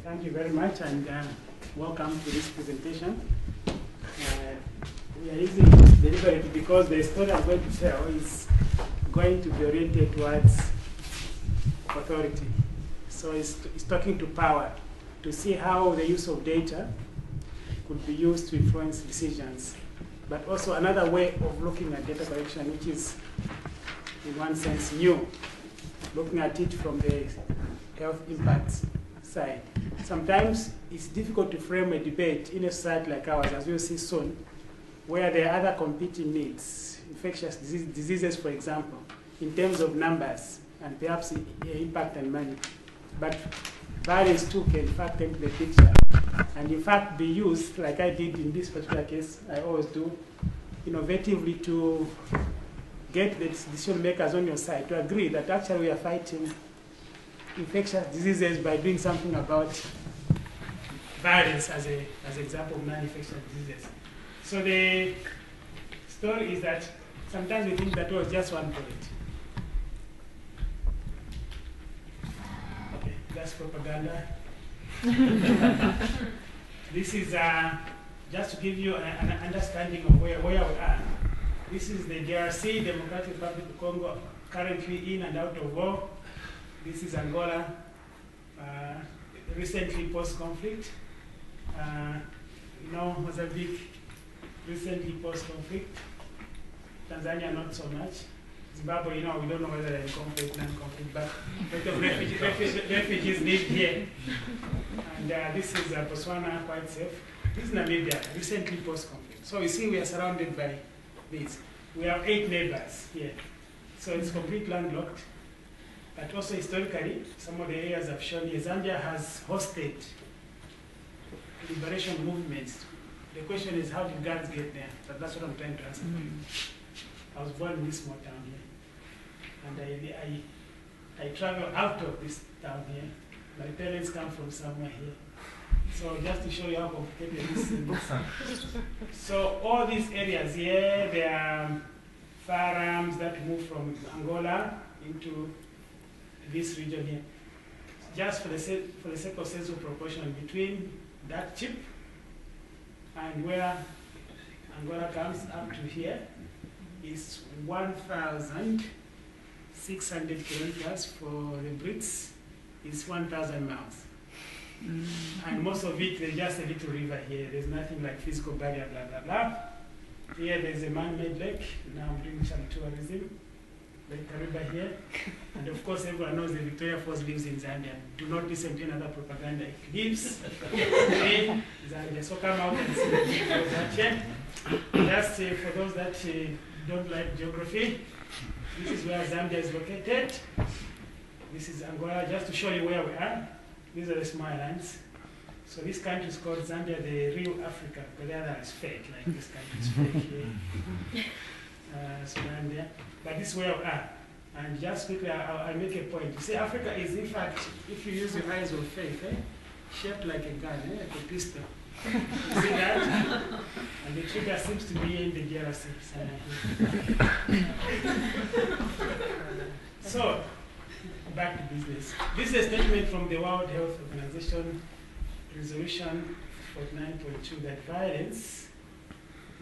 Thank you very much, and welcome to this presentation. We are using this deliberately because the story I'm going to tell is going to be oriented towards authority. So it's talking to power to see how the use of data could be used to influence decisions. But also another way of looking at data collection, which is in one sense new, looking at it from the health impacts side. Sometimes it's difficult to frame a debate in a society like ours, as we'll see soon, where there are other competing needs, infectious diseases, for example, in terms of numbers and perhaps impact and money. But violence too can in fact enter the picture and in fact be used, like I did in this particular case, I always do, innovatively to get the decision makers on your side to agree that actually we are fighting infectious diseases by doing something about violence as an example of non-infectious diseases. So the story is that sometimes we think that was just one point. Okay, that's propaganda. This is just to give you an understanding of where we are. This is the DRC, Democratic Republic of Congo, currently in and out of war. This is Angola, recently post-conflict. Mozambique, recently post-conflict. Tanzania, not so much. Zimbabwe, we don't know whether they're in conflict, non-conflict, but refugees live here. And this is Botswana, quite safe. This is Namibia, recently post-conflict. So you see we are surrounded by this. We have 8 neighbors here. So it's complete landlocked. But also historically, some of the areas I've shown here, Zambia has hosted liberation movements. The question is, how did guns get there? But that's what I'm trying to answer for you. I was born in this small town here. And I travel out of this town here. My parents come from somewhere here. So just to show you how complicated this is. So all these areas here, there are firearms that move from Angola into this region here. Just for the sake of sense of proportion between that chip and where Angola comes up to here is 1,600 kilometers. For the Brits, is 1,000 miles. And most of it, there's just a little river here. There's nothing like physical barrier, blah, blah, blah. Here there's a man-made lake. Now I'm doing some tourism. Lake Kariba here. And of course, everyone knows the Victoria Falls lives in Zambia. Do not listen to another propaganda. It lives in Zambia. So come out and see the video of that here. Just for those that don't like geography, this is where Zambia is located. This is Angola, just to show you where we are. These are the small islands. So this country is called Zambia, the real Africa, but the other is fake, like this country is fake here. Sudan there. But this is where we are. And just quickly, I'll make a point. You see, Africa is, in fact, if you use your eyes of faith, shaped like a gun, like a pistol. You see that? And the trigger seems to be in the DRC. So, back to business. This is a statement from the World Health Organization, Resolution 49.2, that violence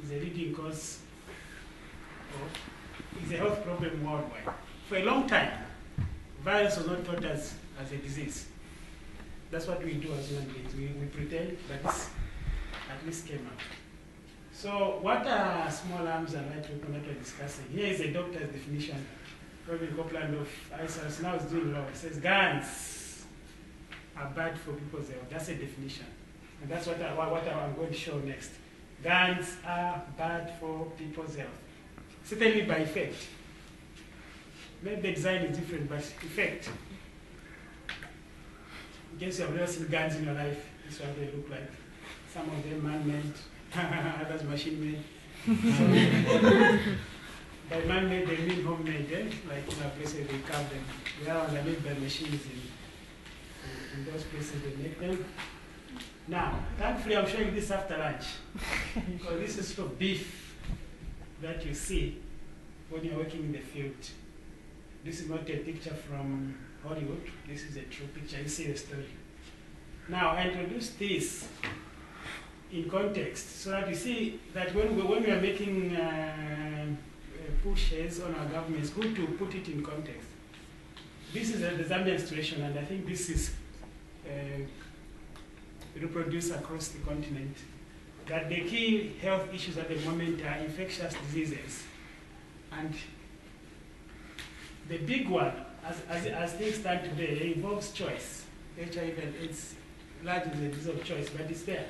is a leading cause is a health problem worldwide. For a long time, violence was not thought as a disease. That's what we do as human beings. We pretend, but this at least came out. So what are small arms and light weapons that we're discussing? Here is a doctor's definition. Probably Copeland of ISIS now is doing law. It says guns are bad for people's health. That's a definition. And that's what I'm going to show next. Guns are bad for people's health. Certainly by effect. Maybe the design is different, but effect. In case you have never seen guns in your life, this is what they look like. Some of them man-made, others machine-made. By man-made, they mean homemade, like in our places they carve them. The other ones are made by machines in those places they make them. Now, thankfully I'm showing this after lunch, because this is for beef that you see when you're working in the field. This is not a picture from Hollywood. This is a true picture. You see the story. Now, I introduced this in context so that you see that when we are making pushes on our government, it's good to put it in context. This is the Zambian situation, and I think this is reproduced across the continent. That the key health issues at the moment are infectious diseases. And the big one, as things stand today, involves choice. HIV and AIDS largely the disease of choice, but it's there.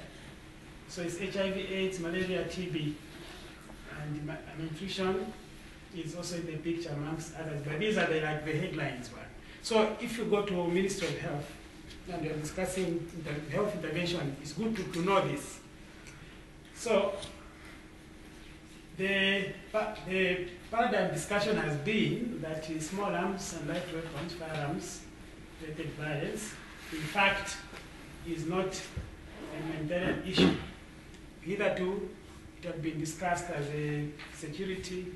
So it's HIV, AIDS, malaria, TB, and malnutrition is also in the picture amongst others. But these are the headlines one. So if you go to Ministry of Health and they're discussing the health intervention, it's good to know this. So the paradigm discussion has been that small arms and light weapons, firearms, related violence, in fact, is not a humanitarian issue. Hitherto, it had been discussed as a security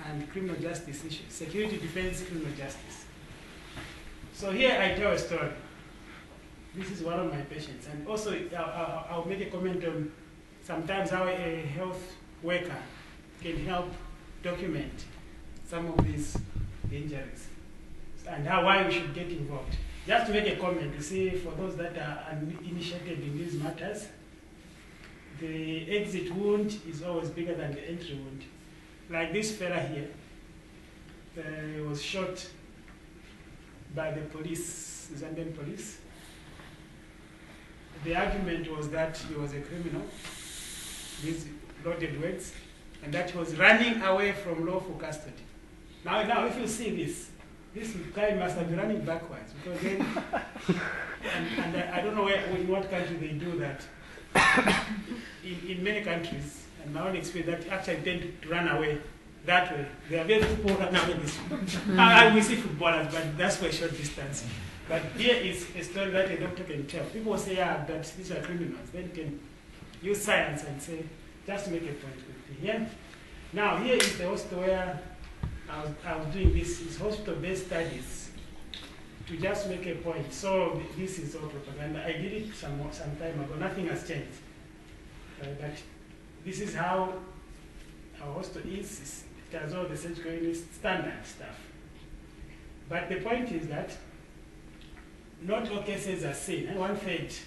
and criminal justice issue. Security, defense, criminal justice. So here I tell a story. This is one of my patients. And also, I'll make a comment on sometimes how a health worker can help document some of these injuries and why we should get involved. Just to make a comment, to see for those that are initiated in these matters, the exit wound is always bigger than the entry wound. Like this fella here, he was shot by the police, Zambian police. The argument was that he was a criminal, these loaded words, and that he was running away from lawful custody. Now if you see this guy must have been running backwards, because then, and I don't know in what country they do that. In many countries, and my own experience, that actually tend to run away that way. They are very people run away this way. We see footballers, but that's for a short distance. But here is a story that a doctor can tell. People say, yeah, that these are criminals. Then you can use science and say, just to make a point quickly. Yeah? Now, here is the hospital where I was doing this. It's hospital-based studies to just make a point. So this is all propaganda. I did it some time ago. Nothing has changed. But this is how our hospital is. It has all the surgical standard stuff. But the point is that not all cases are seen. And 1/3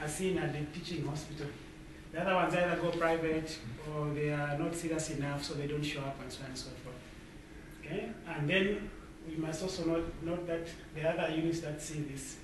are seen at the teaching hospital. The other ones either go private or they are not serious enough, so they don't show up, and so on and so forth. Okay? And then we must also note that the other units that see this